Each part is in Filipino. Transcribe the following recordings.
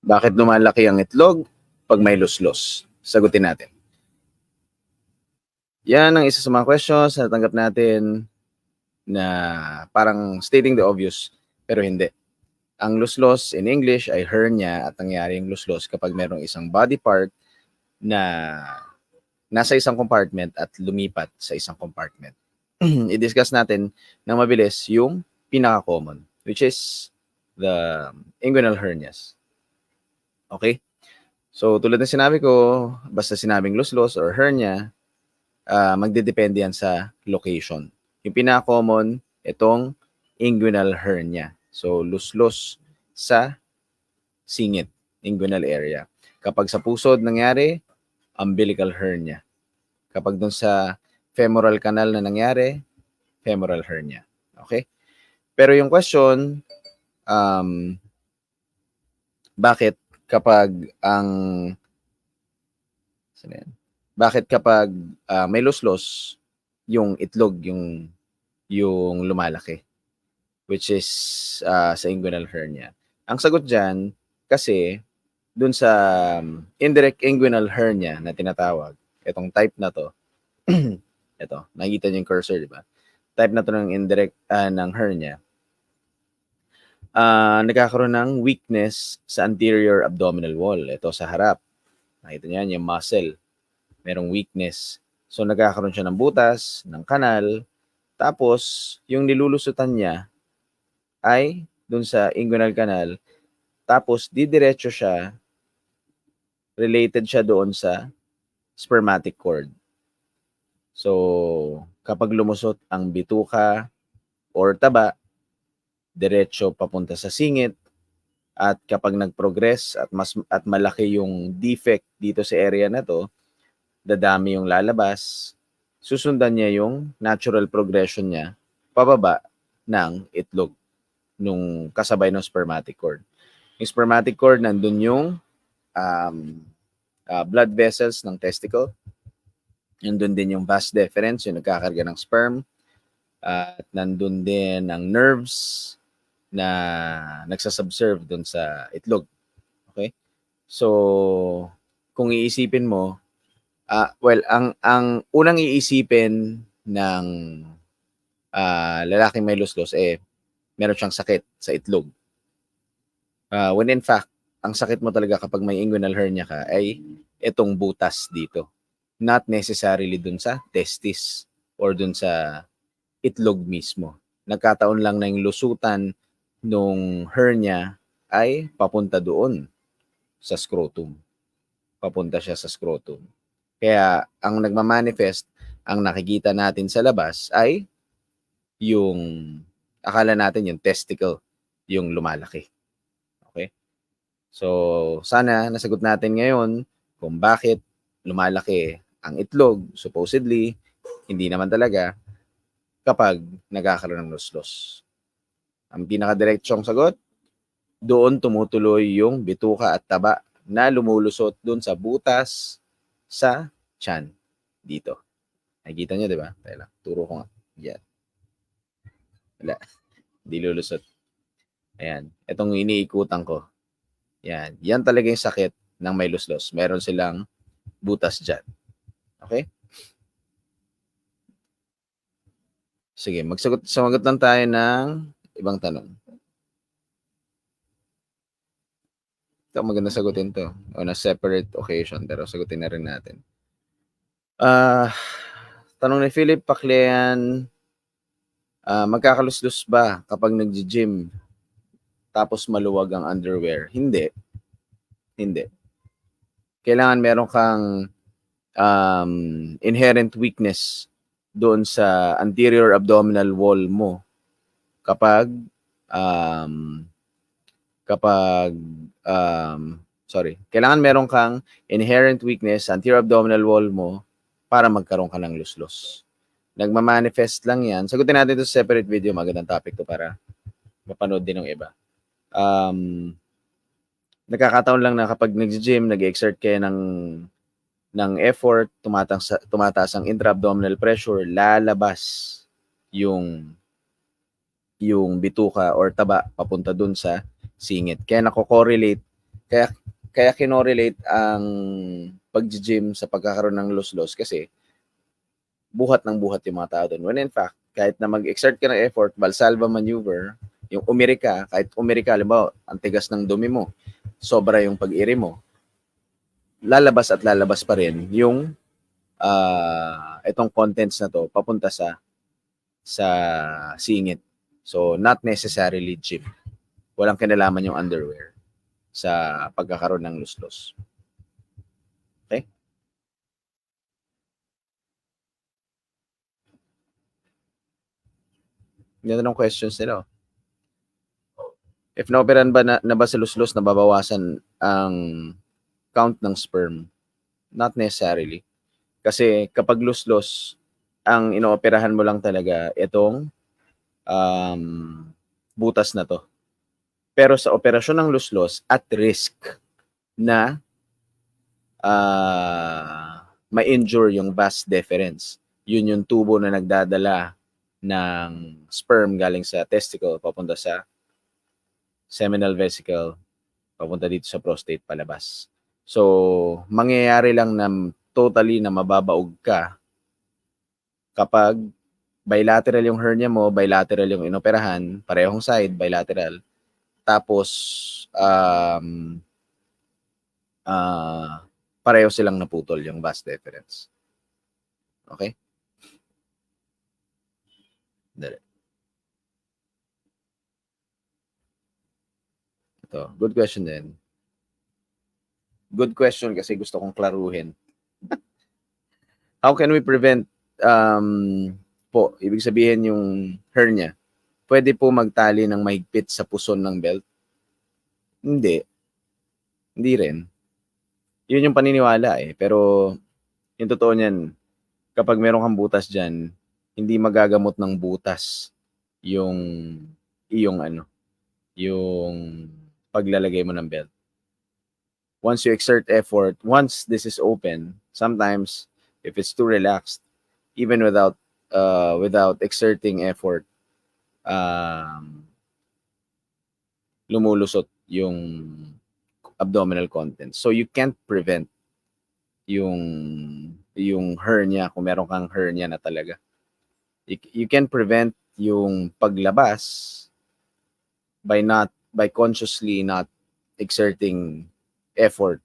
Bakit lumalaki ang itlog pag may luslos? Sagutin natin. Yan ang isa sa mga questions na natanggap natin na parang stating the obvious, pero hindi. Ang luslos in English ay hernia at nangyari yung luslos kapag merong isang body part na nasa isang compartment at lumipat sa isang compartment. I-discuss natin ng mabilis yung pinaka-common, which is the inguinal hernias. Okay? So, tulad ng sinabi ko, basta sinabing luslos or hernia, magdedepende yan sa location. Yung pinaka-common, itong inguinal hernia. So, luslos sa singit, inguinal area. Kapag sa pusod nangyari, umbilical hernia. Kapag dun sa femoral canal na nangyari, femoral hernia. Okay? Pero yung question, bakit kapag may luslos, yung itlog yung lumalaki, which is sa inguinal hernia? Ang sagot dyan, kasi dun sa indirect inguinal hernia na tinatawag, itong type na to, ito, nakikita niyo yung cursor, di ba? Type na to ng indirect ng hernia, nagkakaroon ng weakness sa anterior abdominal wall. Ito sa harap. Nakita niyo yung muscle. Merong weakness. So, nagkakaroon siya ng butas, ng kanal. Tapos, yung nilulusutan niya ay dun sa inguinal canal. Tapos, didiretso siya, related siya doon sa spermatic cord. So, kapag lumusot ang bituka or taba, diretso papunta sa singit, at kapag nag-progress at malaki yung defect dito sa area na to, dadami yung lalabas, susundan niya yung natural progression niya pababa ng itlog nung kasabay ng spermatic cord. Yung spermatic cord, nandun yung blood vessels ng testicle. Nandun din yung vas deferens, yung nagkakarga ng sperm. At nandun din ang nerves na nagsasubserve dun sa itlog. Okay? So, kung iisipin mo, ang unang iisipin ng lalaking may luslos, meron siyang sakit sa itlog. When in fact, ang sakit mo talaga kapag may inguinal hernia ka ay itong butas dito. Not necessarily dun sa testis or dun sa itlog mismo. Nagkataon lang na yung lusutan nung hernia ay papunta doon sa scrotum. Papunta siya sa scrotum. Kaya ang nagmamanifest, ang nakikita natin sa labas ay yung akala natin yung testicle, yung lumalaki. Okay? So, sana nasagot natin ngayon kung bakit lumalaki ang itlog, supposedly, hindi naman talaga, kapag nagkakaroon ng luslos. Ang pinaka-diretsong sagot, doon tumutuloy yung bituka at taba na lumulusot doon sa butas sa tiyan dito. Nakikita nyo, di ba? Tayo lang. Turo ko nga. Yan. Wala. Hindi lulusot. Ayan. Itong iniikutan ko. Yan. Yan talaga yung sakit ng may luslos. Meron silang butas dyan. Okay? Sige, sumagot lang tayo ng ibang tanong. Ito, maganda sagutin to. On a separate occasion, pero sagutin na rin natin. Tanong ni Philip Paclean, magkakaluslos ba kapag nag-gym tapos maluwag ang underwear? Hindi. Hindi. Kailangan meron kang inherent weakness doon sa anterior abdominal wall mo kapag kailangan meron kang inherent weakness sa anterior abdominal wall mo para magkaroon ka ng luslos. Nagmamanifest lang yan. Sagutin natin ito sa separate video. Magandang topic to para mapanood din ng iba. Nagkakataon lang na kapag nag-gym, nag-exert kayo ng effort, tumataas ang intra-abdominal pressure, lalabas yung bituka or taba papunta dun sa singit. Kaya nako-correlate Kaya kaya kinorelate ang pag-gym sa pagkakaroon ng loss-loss kasi buhat ng buhat yung mga tao doon. When in fact, kahit na mag-exert ka ng effort, Valsalva maneuver, yung umiri ka, kahit umiri ka, halimbawa, ang tigas ng dumi mo, sobra yung pag-iri mo, lalabas at lalabas pa rin yung itong contents na to papunta sa singit. So, not necessarily gym. Walang kinalaman yung underwear sa pagkakaroon ng loss-loss. Okay? Yan ang questions nila. If naoperan ba na ba sa loss-loss, nababawasan ang count ng sperm? Not necessarily. Kasi kapag loss-loss, ang inooperahan mo lang talaga itong um, butas na to. Pero sa operasyon ng loss-loss, at risk na ma-injure yung vas deferens. Yun yung tubo na nagdadala ng sperm galing sa testicle papunta sa seminal vesicle, papunta dito sa prostate palabas. So, mangyayari lang na totally na mababaog ka kapag bilateral yung hernia mo, bilateral yung inoperahan, parehong side, bilateral. Tapos, pareho silang naputol yung vas deferens. Okay? Dali. Ito, good question din. Good question kasi gusto kong klaruhin. How can we prevent ibig sabihin yung hernia? Pwede po magtali ng mahigpit sa puson ng belt? Hindi. Hindi rin. Yun yung paniniwala eh. Pero yung totoo niyan, kapag meron kang butas dyan, hindi magagamot ng butas yung yung paglalagay mo ng belt. Once you exert effort, once this is open, sometimes if it's too relaxed, even without exerting effort, lumulusot yung abdominal content. So you can't prevent yung hernia kung meron kang hernia na talaga. You can prevent yung paglabas by consciously not exerting effort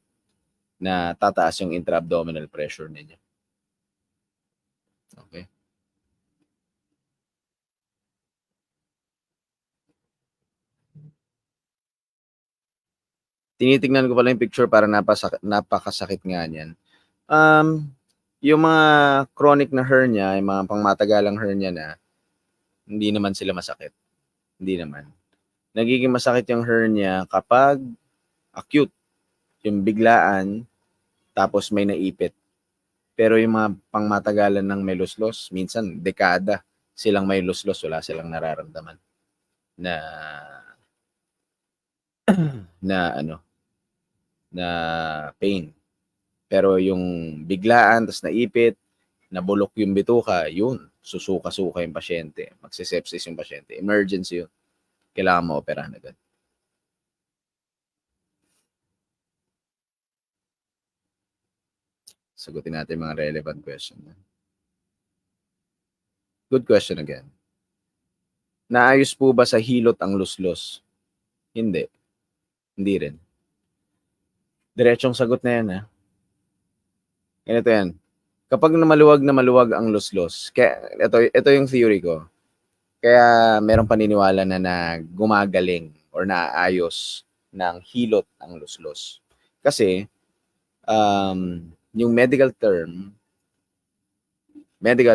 na tataas yung intra-abdominal pressure ninyo. Okay? Tinitingnan ko pala yung picture para napakasakit nga niyan. Yung mga chronic na hernia, yung mga pangmatagalang hernia na, hindi naman sila masakit. Hindi naman. Nagiging masakit yung hernia kapag acute, yung biglaan, tapos may naipit. Pero yung mga pangmatagalan ng may luslos, minsan dekada silang may luslos, wala silang nararamdaman na na pain. Pero yung biglaan, tas naipit, nabulok yung bituka, yun, susuka-suka yung pasyente, magsisepsis yung pasyente, emergency yun. Kailangan maoperahan agad. Sagutin natin mga relevant question. Good question again. Naayos po ba sa hilot ang luslos? Hindi. Hindi rin. Diretsong sagot na yan, ha? Ganito yan. Kapag na maluwag ang luslos, kaya ito yung theory ko. Kaya merong paniniwala na gumagaling or naaayos ng hilot ang luslos. Kasi yung medical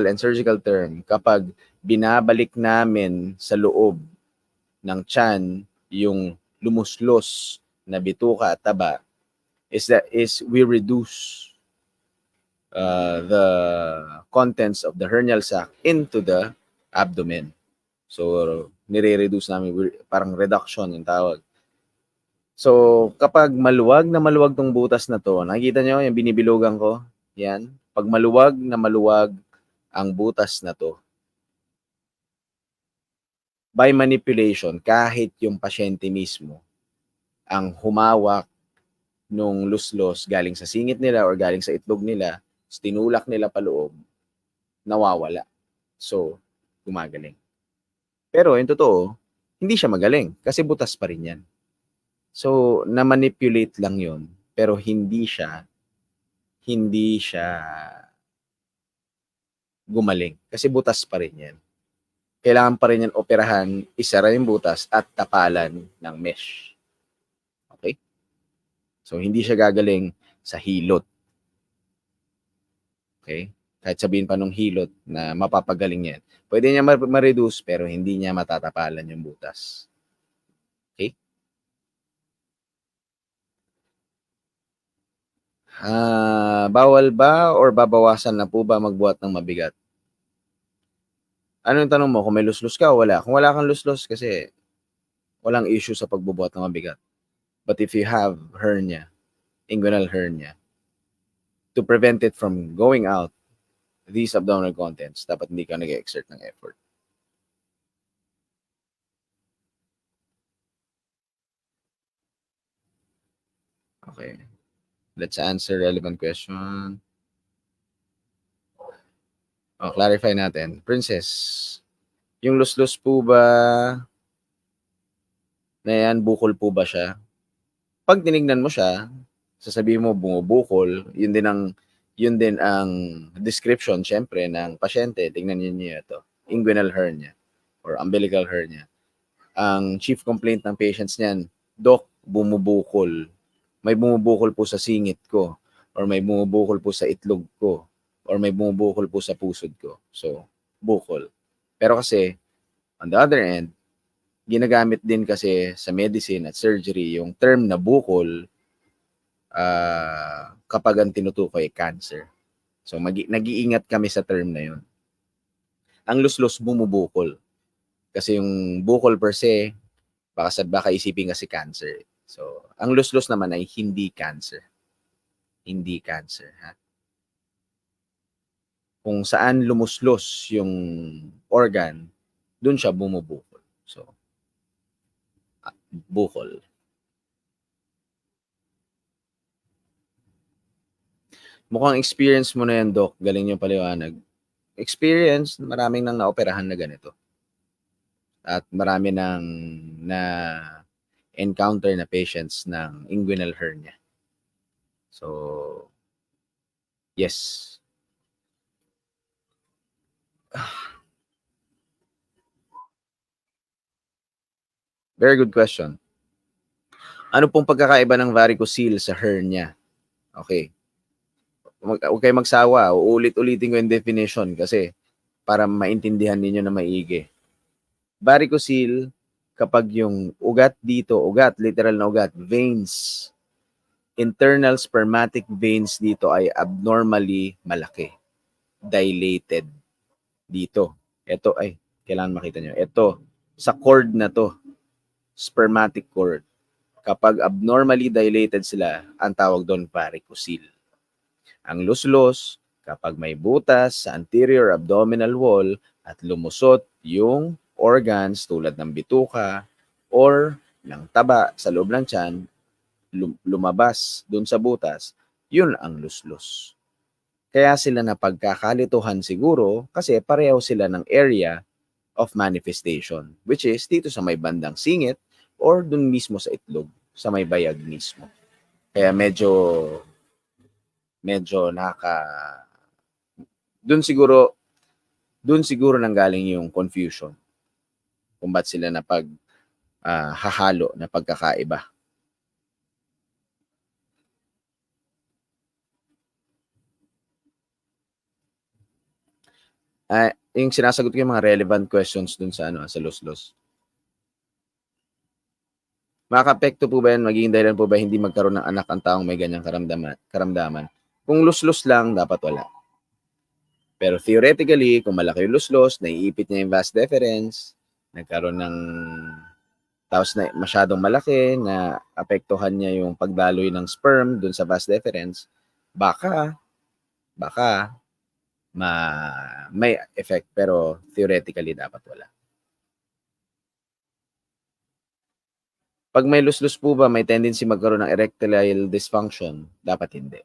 and surgical term, kapag binabalik namin sa loob ng tiyan yung lumuslos na bituka at taba, is we reduce the contents of the hernial sac into the abdomen. So, nire-reduce namin, parang reduction yung tawag. So, kapag maluwag tong butas na to, nakikita nyo yung binibilugan ko? Yan. Pag maluwag ang butas na to, by manipulation, kahit yung pasyente mismo ang humawak nung luslos galing sa singit nila or galing sa itlog nila, tinulak nila paloob, nawawala. So, gumagaling. Pero yung totoo, hindi siya magaling kasi butas pa rin yan. So, na-manipulate lang yun, pero hindi siya gumaling kasi butas pa rin yan. Kailangan pa rin yan operahan, isara yung butas at tapalan ng mesh. Okay? So, hindi siya gagaling sa hilot. Okay? Kahit sabihin pa nung hilot na mapapagaling yan. Pwede niya ma-reduce pero hindi niya matatapalan yung butas. Okay? Bawal ba or babawasan na po ba magbuhat ng mabigat? Ano yung tanong mo? Kung may luslus ka o wala? Kung wala kang luslus kasi walang issue sa pagbubuhat ng mabigat. But if you have hernia, inguinal hernia, to prevent it from going out, these abdominal contents, dapat hindi ka nag-exert ng effort. Okay. Let's answer relevant question. Clarify natin. Princess, yung luslus po ba na yan, bukol po ba siya? Pag tinignan mo siya, sasabihin mo bumubukol, yun din ang description syempre ng pasyente. Tingnan niyo ito, inguinal hernia or umbilical hernia. Ang chief complaint ng patients niyan, Doc, bumubukol. May bumubukol po sa singit ko or may bumubukol po sa itlog ko or may bumubukol po sa pusod ko. So, bukol. Pero kasi, on the other end, ginagamit din kasi sa medicine at surgery yung term na bukol kapag ang tinutukoy ay cancer. So, nag-iingat kami sa term na yun. Ang luslus bumubukol. Kasi yung bukol per se, baka isipin kasi cancer. So, ang luslus naman ay hindi cancer. Hindi cancer, ha? Kung saan lumuslos yung organ, dun siya bumubukol. So, bukol. Mukhang experience mo na yan, Doc. Galing yung paliwanag. Experience, maraming nang naoperahan na ganito. At marami nang na-encounter na patients ng inguinal hernia. So, yes. Very good question. Ano pong pagkakaiba ng varicocele sa hernia? Okay. Huwag kayo magsawa. Uulit-ulitin ko yung definition kasi para maintindihan ninyo na maigi. Varicocele, kapag yung ugat dito, literal na ugat, veins, internal spermatic veins dito ay abnormally malaki. Dilated dito. Ito, kailangan makita nyo. Ito, sa cord na to, spermatic cord. Kapag abnormally dilated sila, ang tawag doon varicocele. Ang luslos, kapag may butas sa anterior abdominal wall at lumusot yung organs tulad ng bituka or ng taba sa loob ng tiyan, lumabas dun sa butas, yun ang luslos. Kaya sila napagkakalituhan siguro kasi pareho sila ng area of manifestation, which is dito sa may bandang singit or dun mismo sa itlog, sa may bayag mismo. Kaya medyo dun siguro nanggaling yung confusion kung ba't sila hahalo na pagkakaiba. Yung sinasagot ko yung mga relevant questions dun sa sa luslos. Makaka-apekto po ba yan, magiging dahilan po ba hindi magkaroon ng anak ang taong may ganyang karamdaman? Kung luslos lang, dapat wala. Pero theoretically, kung malaki yung luslos, naiipit niya yung vas deferens, nagkaroon ng tapos na masyadong malaki na apektuhan niya yung pagdaloy ng sperm dun sa vas deferens, baka may effect pero theoretically dapat wala. Pag may luslus po ba, may tendency magkaroon ng erectile dysfunction? Dapat hindi.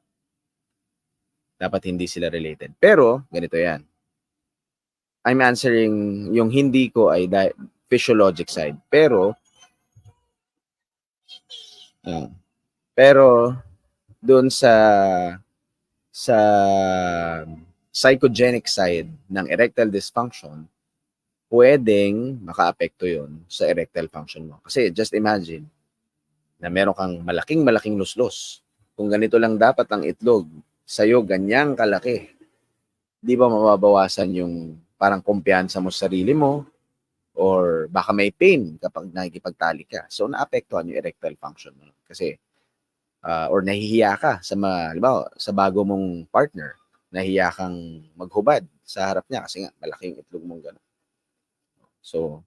Dapat hindi sila related. Pero, ganito yan. I'm answering, yung hindi ko ay physiologic side. Pero, doon sa psychogenic side ng erectile dysfunction, pwedeng makaapekto yun sa erectile function mo. Kasi just imagine na meron kang malaking luslos. Kung ganito lang dapat ang itlog, sa'yo ganyang kalaki, di ba mababawasan yung parang kumpiyansa mo sa sarili mo, or baka may pain kapag nakikipagtali ka. So, naapektuhan yung erectile function mo. Kasi, or nahihiya ka halimbawa, sa bago mong partner, nahihiya kang maghubad sa harap niya kasi nga, malaki yung itlog mong gano'n. So,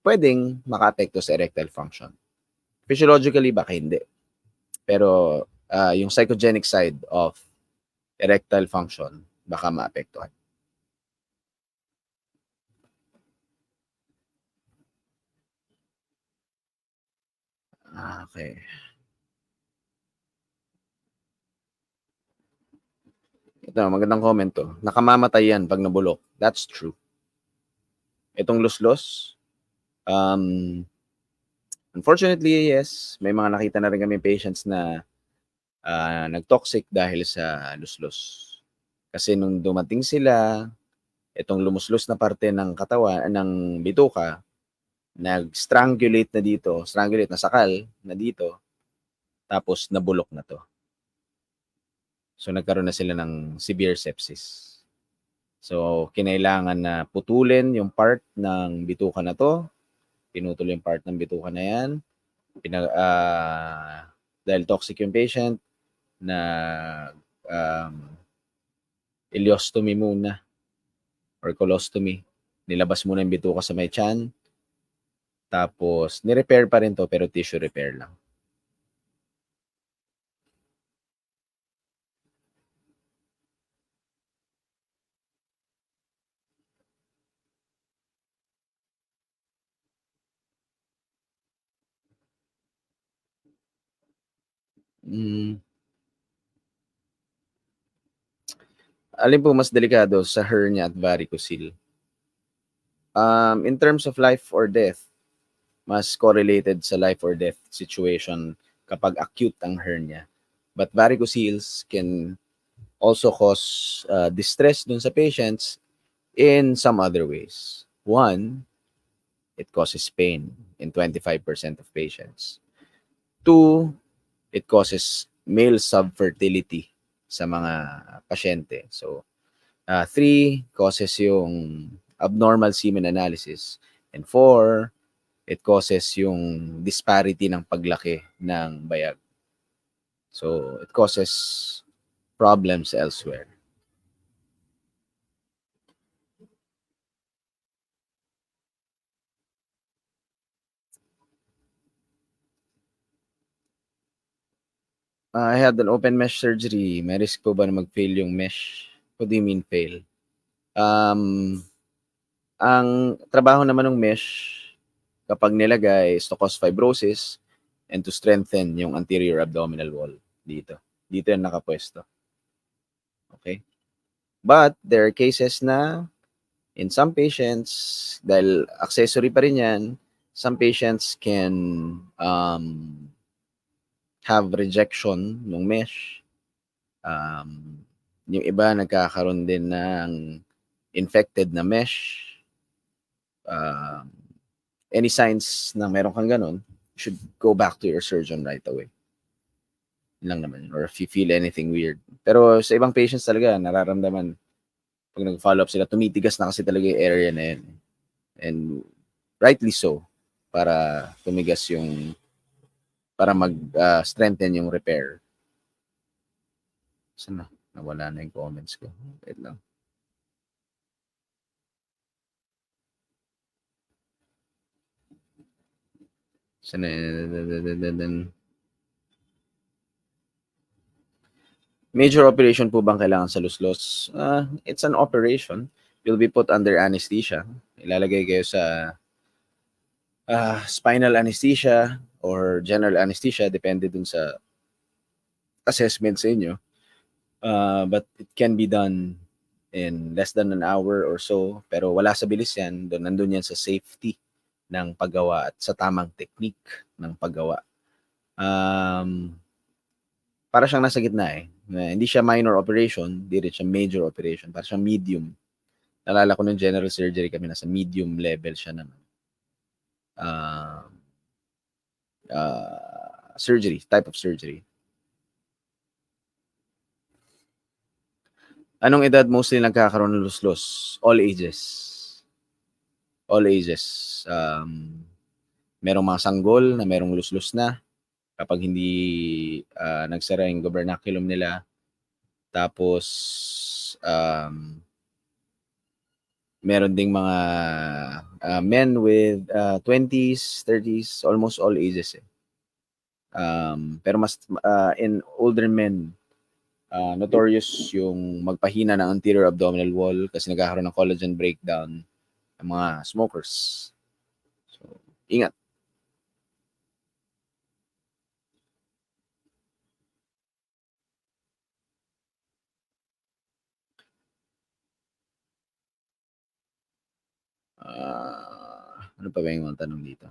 pwedeng makaapekto sa erectile function. Physiologically, baka hindi. Pero, yung psychogenic side of erectile function, baka maapektuhan. Okay. Ito, magandang comment to. Nakamamatay yan pag nabulok. That's true. Itong luslos, unfortunately, yes, may mga nakita na rin kami patients na nag-toxic dahil sa luslos. Kasi nung dumating sila, itong lumuslos na parte ng katawan, ng bituka, nag-strangulate na dito, nasakal na dito, tapos nabulok na to. So, nagkaroon na sila ng severe sepsis. So, kinailangan na putulin yung part ng bituka na to. Pinutol yung part ng bituka na yan. Dahil toxic yung patient, na ileostomy muna or colostomy. Nilabas muna yung bituka sa may tiyan. Tapos, ni-repair pa rin to, pero tissue repair lang. Alin po mas delikado sa hernia at varicocele? In terms of life or death, mas correlated sa life or death situation kapag acute ang hernia. But varicoceles can also cause distress dun sa patients in some other ways. One, it causes pain in 25% of patients. Two, it causes male subfertility sa mga pasyente. So, three, causes yung abnormal semen analysis. And four, it causes yung disparity ng paglaki ng bayag. So, it causes problems elsewhere. I had an open mesh surgery. May risk po ba na mag-fail yung mesh? What do you mean fail? Ang trabaho naman ng mesh, kapag nilagay, is to cause fibrosis and to strengthen yung anterior abdominal wall dito. Dito yan nakapwesto. Okay? But there are cases na in some patients, dahil accessory pa rin yan, some patients can have rejection ng mesh. Yung iba nagkakaroon din ng infected na mesh. Any signs na meron kang ganun, you should go back to your surgeon right away. Yun lang naman. Or if you feel anything weird. Pero sa ibang patients talaga, nararamdaman, pag nag-follow up sila, tumitigas na kasi talaga yung area na yun. And rightly so, para tumigas yung, para mag-strengthen yung repair. Sana, nawala na yung comments ko. Wait lang. Sana, major operation po bang kailangan sa luslos? It's an operation. You'll be put under anesthesia. Ilalagay kayo sa spinal anesthesia. or general anesthesia, depende dun sa assessment sa inyo. But it can be done in less than an hour or so. Pero wala sa bilis yan. Nandun yan sa safety ng paggawa at sa tamang technique ng paggawa. Para siyang nasa gitna eh. Hindi siya minor operation, hindi rin siya major operation. Para siyang medium. Nalala ko ng general surgery kami, nasa medium level siya naman. Surgery, type of surgery. Anong edad mostly nagkakaroon ng luslos? All ages. All ages. Merong mga sanggol na merong luslos na kapag hindi nagsara yung gubernaculum nila. Tapos, meron ding mga men with 20s, 30s, almost all ages. Pero mas in older men, notorious yung magpahina ng anterior abdominal wall kasi nagkakaroon ng collagen breakdown ng mga smokers. So, ingat. Ano pa ba yung mga tanong dito?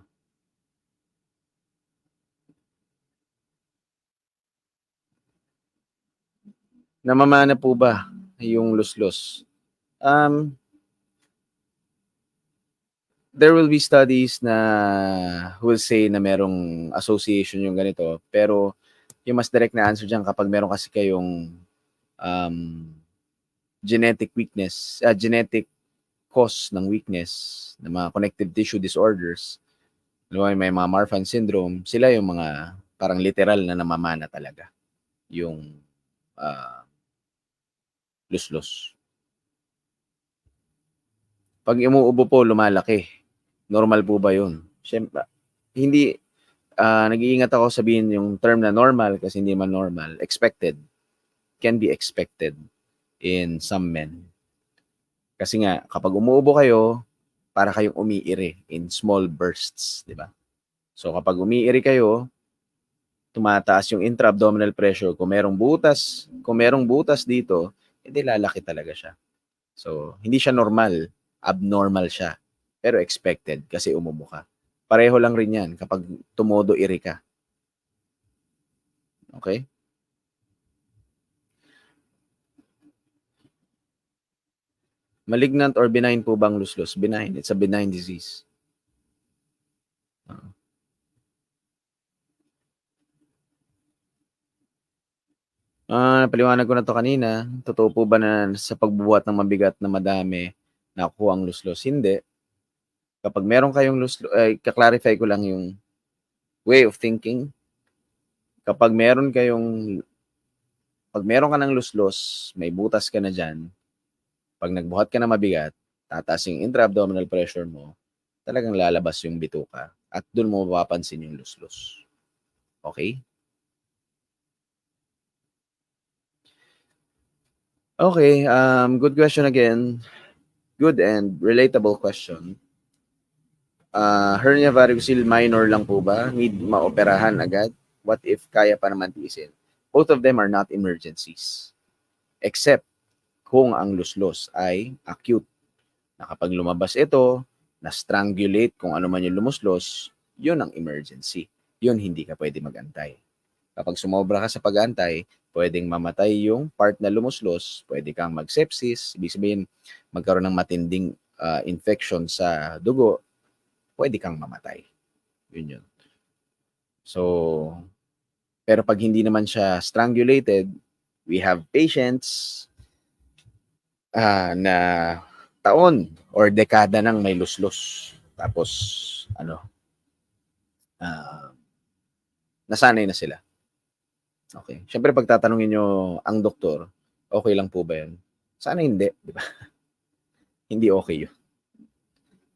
Namamana po ba yung luslos? There will be studies na will say na merong association yung ganito, pero yung mas direct na answer dyan, kapag meron kasi kayong genetic weakness, genetic cause ng weakness, ng mga connective tissue disorders, may mga Marfan syndrome, sila yung mga parang literal na namamana talaga yung luslos. Pag umuubo po, lumalaki. Normal po ba yun? Siyempre, hindi, nag-iingat ako sabihin yung term na normal kasi hindi man normal. Expected. Can be expected in some men. Kasi nga, kapag umuubo kayo, para kayong umiiri in small bursts, di ba? So, kapag umiiri kayo, tumataas yung intra-abdominal pressure. Kung merong butas dito, hindi lalaki talaga siya. So, hindi siya normal. Abnormal siya. Pero expected kasi umubo ka. Pareho lang rin yan kapag tumodo-iri ka. Okay? Malignant or benign po bang luslos? Benign. It's a benign disease. Paliwanag ko na to kanina. Totoo po ba na sa pagbubuhat ng mabigat na madami nakuha ang luslos? Hindi. Kapag meron kayong luslos, kaklarify ko lang yung way of thinking. Kapag meron ka ng luslos, may butas ka na dyan, pag nagbuhat ka na mabigat, tataas yung intra-abdominal pressure mo, talagang lalabas yung bituka at doon mo mapapansin yung luslos. Okay? Okay, good question again. Good and relatable question. Hernia varicocele minor lang po ba? Need maoperahan agad? What if kaya pa naman tiisin? Both of them are not emergencies. Except kung ang luslos ay acute. Na kapag lumabas ito, na-strangulate kung ano man yung lumuslos, yun ang emergency. Yun hindi ka pwede mag-antay. Kapag sumobra ka sa pag-antay, pwedeng mamatay yung part na lumuslos, pwede kang mag-sepsis, ibig sabihin magkaroon ng matinding infection sa dugo, pwede kang mamatay. Yun. So, pero pag hindi naman siya strangulated, we have patients na taon or dekada nang may luslos. Tapos, nasanay na sila. Okay. Siyempre, pag tatanungin nyo ang doktor, okay lang po ba yun? Sana hindi, di ba? Hindi okay yun.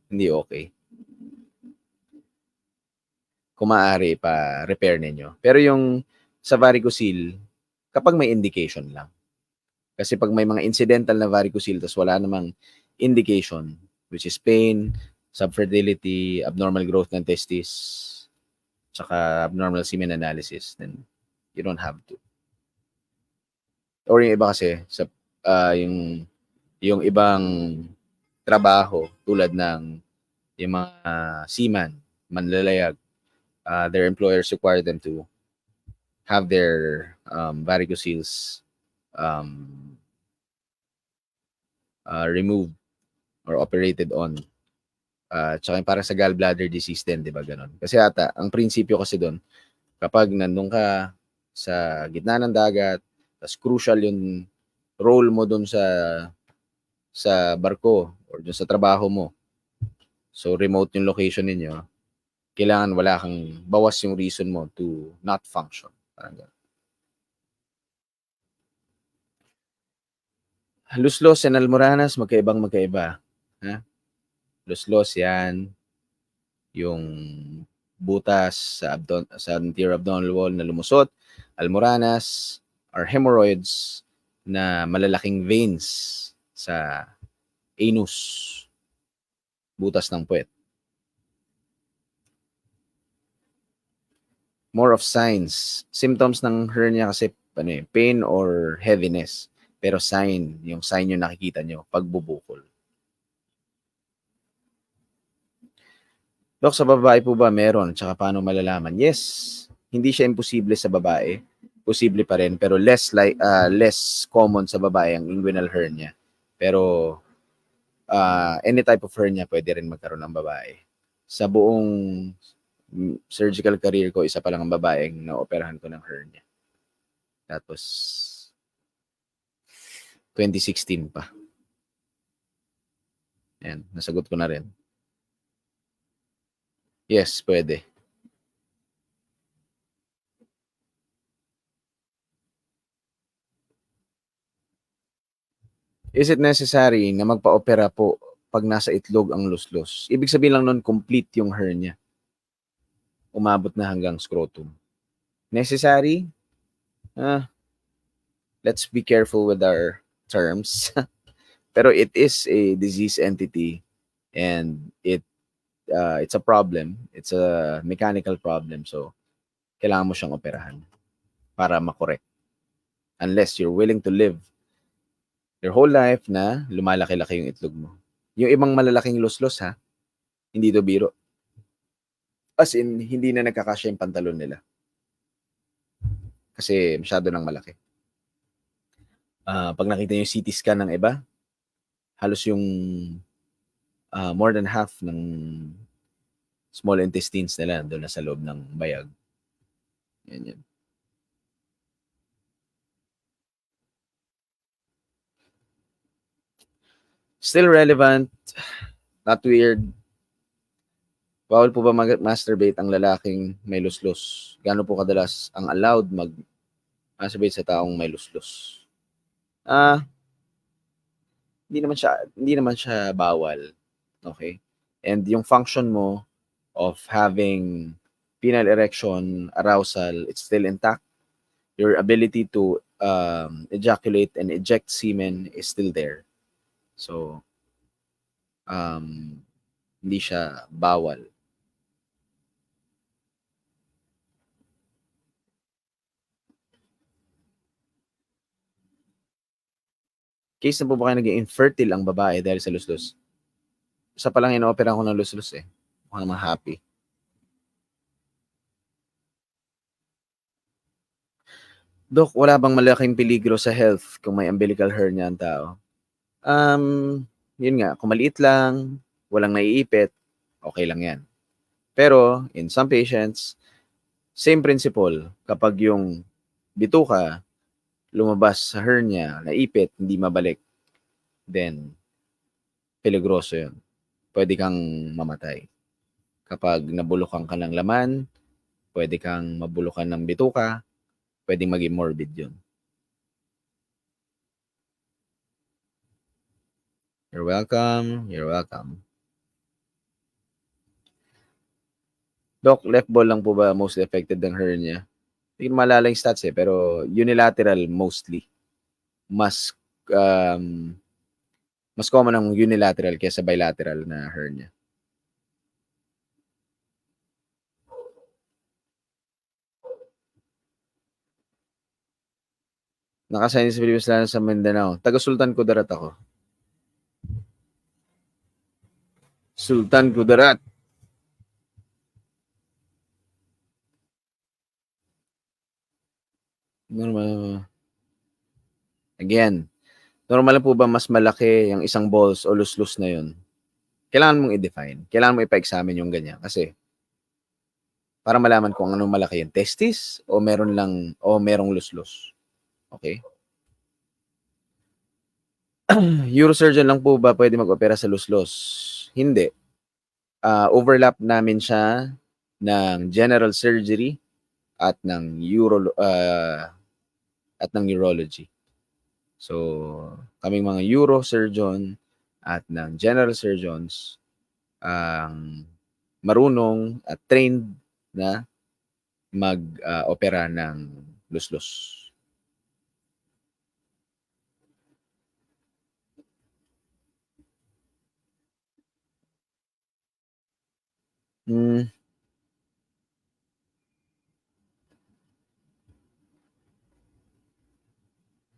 Hindi okay. Kung maaari pa repair ninyo. Pero yung sa varicocele, kapag may indication lang. Kasi pag may mga incidental na varicocele tas wala namang indication, which is pain, subfertility, abnormal growth ng testis, tsaka abnormal semen analysis, then you don't have to. Or yung iba kasi sa yung ibang trabaho tulad ng yung mga seaman, manlalayag, their employers require them to have their varicocele removed or operated on. Tsaka para sa gallbladder disease din, di ba ganon? Kasi ata, ang prinsipyo kasi doon, kapag nandun ka sa gitna ng dagat, tas crucial yung role mo doon sa barko or doon sa trabaho mo. So remote yung location ninyo, kailangan wala kang bawas yung reason mo to not function. Parang ganun. Luslos and almoranas, magkaiba. Ha? Luslos yan, yung butas sa anterior abdominal wall na lumusot. Almoranas are hemorrhoids na malalaking veins sa anus, butas ng puwet. More of signs. Symptoms ng hernia kasi pain or heaviness. Pero yung sign yung nakikita nyo, pagbubukol. Dok, sa babae po ba meron? Tsaka paano malalaman? Yes, hindi siya imposible sa babae. Posible pa rin, pero less common sa babae ang inguinal hernia. Pero any type of hernia pwede rin magkaroon ng babae. Sa buong surgical career ko, isa pa lang ang babaeng na-operahan ko ng hernia. Tapos 2016 pa. Ayan, nasagot ko na rin. Yes, pwede. Is it necessary na magpa-opera po pag nasa itlog ang luslos? Ibig sabihin lang nun, complete yung hernia. Umabot na hanggang scrotum. Necessary? Let's be careful with our terms. Pero it is a disease entity and it's a problem. It's a mechanical problem. So, kailangan mo siyang operahan para makorek. Unless you're willing to live your whole life na lumalaki-laki yung itlog mo. Yung ibang malalaking luslos ha, hindi to biro. As in, hindi na nagkakasya yung pantalon nila. Kasi masyado nang malaki. Pag nakita niyo yung CT scan ng iba, halos yung more than half ng small intestines nila doon na sa loob ng bayag. Yan. Still relevant, not weird. Bawal po ba mag-masturbate ang lalaking may luslos? Gaano po kadalas ang allowed mag-masturbate sa taong may luslos? Hindi naman siya bawal. Okay? And yung function mo of having penile erection, arousal, it's still intact. Your ability to ejaculate and eject semen is still there. So, hindi siya bawal. Case na po ba kayo naging infertile ang babae dahil sa luslos? Isa pa lang ino-opera ko ng luslos eh. Mukhang naman happy. Dok, wala bang malaking peligro sa health kung may umbilical hernia ang tao? Yun nga, kung maliit lang, walang naiipit, okay lang yan. Pero, in some patients, same principle. Kapag yung bituka, lumabas sa hernia, naipit, hindi mabalik, then, peligroso yun. Pwede kang mamatay. Kapag nabulukan ka ng laman, pwede kang mabulukan ng bituka, pwedeng maging morbid yun. You're welcome. Doc, left ball lang po ba most affected ng hernia? Hindi ko malala yung stats eh, pero unilateral mostly. Mas common ang unilateral kaysa bilateral na hernia. Nakasign sa Pilipinas lalo sa Mindanao. Taga Sultan Kudarat ako. Sultan Kudarat. Normal. Again, normal po ba mas malaki yung isang balls o luslus na yun? Kailangan mong i-define. Kailangan mo ipa-examine yung ganyan. Kasi, para malaman kung anong malaki yung testis o meron lang, o merong luslus. Okay? Neurosurgeon lang po ba pwede mag-opera sa luslus? Hindi. Overlap namin siya ng general surgery at ng neurology. So, kaming mga neurosurgeon at ng general surgeons ang marunong at trained na mag-opera ng luslus.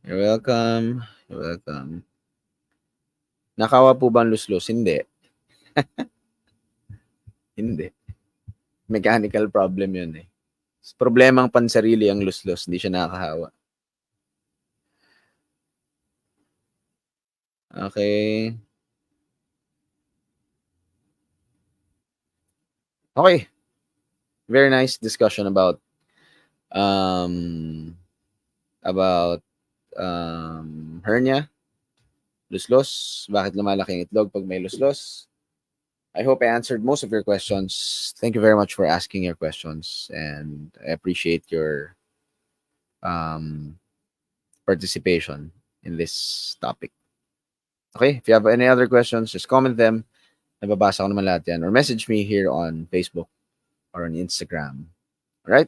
You're welcome. You're welcome. Nakawa po ba ang luslus? Hindi. Hindi. Mechanical problem yun eh. Problemang pansarili ang luslus, hindi siya nakakahawa. Okay. Okay. Very nice discussion about hernia, luslus, bakit lumalaki ang itlog pag may luslus. I hope I answered most of your questions. Thank you very much for asking your questions, and I appreciate your participation in this topic. Okay, if you have any other questions, just comment them. Nababasa ko naman lahat yan. Or message me here on Facebook or on Instagram. Alright?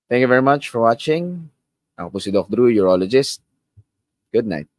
Thank you very much for watching. Ako po si Doc Drew, urologist. Good night.